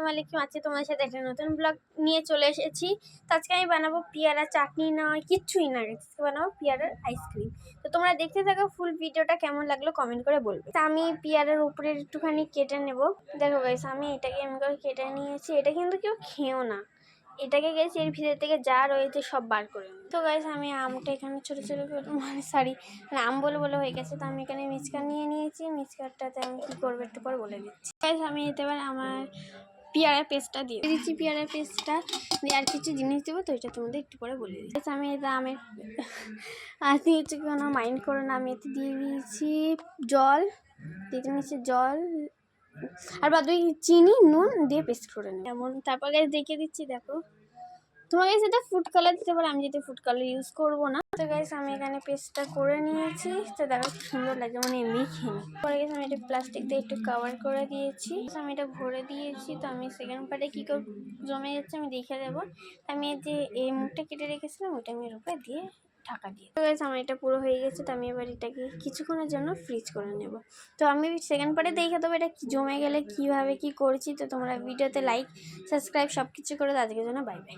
আসসালামু আলাইকুম। আজকে তোমাদের সাথে একটা নতুন ব্লগ নিয়ে চলে এসেছি। তো আজকে আমি বানাবো পেয়ারা চাটনি, নয় কিচ্ছুই না, আজকে বানাবো পেয়ারার আইসক্রিম। তো তোমরা দেখতে থাকো, ফুল ভিডিওটা কেমন লাগলো কমেন্ট করে বলবে। তো আমি পেয়ারার উপরে একটুখানি কেটে নেব। দেখো গাইস, আমি এটাকে এমন করে কেটে নিয়েছি। এটা কিন্তু কেউ খেও না, এটাকে গেছে এর ভিতর থেকে যা রয়েছে সব বার করে নিই। তো গাইস, আমি আমটা এখানে ছোটো ছোটো করে আম বলে বলে হয়ে গেছে। তো আমি এখানে মিক্সচার নিয়ে নিয়েছি। মিক্সচারটাতে আমি কী করবো একটু পরে বলে দিচ্ছি। গাইস, আমি এতে এবার আমার পেয়ারা পেস্টটা দিয়ে দিচ্ছি। পেয়ারা পেস্টটা দিয়ে আর কিছু জিনিস দেবো, তো এটা তোমাদের একটু পরে বলে দিচ্ছি। আমি এটা আমের দিয়েছি, কোনো মাইন্ড করে না। আমি এতে দিয়ে দিয়েছি জল, দিতে নিচ্ছি জল, আর বাদ বাকি চিনি নুন দিয়ে পেস্ট করে নেব এমন। তারপর গাইস দেখিয়ে দিচ্ছি, দেখো তোমার কাছে এটা ফুড কালার দিতে পারো, আমি যেটা ফুড কালার ইউজ করবো না। তো গাইস, আমি এখানে পেস্টটা করে নিয়েছি। তো দেখো কি সুন্দর লাগে, মানে মেখে নিই। পরে গেছে আমি এটা প্লাস্টিক দিয়ে একটু কভার করে দিয়েছি। আমি এটা ভরে দিয়েছি। তো আমি সেকেন্ড পার্টে কী করে জমে যাচ্ছে আমি দেখে দেবো। আমি যে এই মুখটা কেটে রেখেছিলাম ওইটা আমি এর উপরে দিয়ে ঢাকা দিয়ে। তো গাইস, আমার এটা পুরো হয়ে গেছে। তো আমি এবার এটাকে কিছুক্ষণের জন্য ফ্রিজ করে নেব। তো আমি সেকেন্ড পার্টে দেখে দেবো এটা জমে গেলে কীভাবে কী করেছি। তো তোমরা ভিডিওতে লাইক সাবস্ক্রাইব সব কিছু করে আজকের জন্য বাই বাই।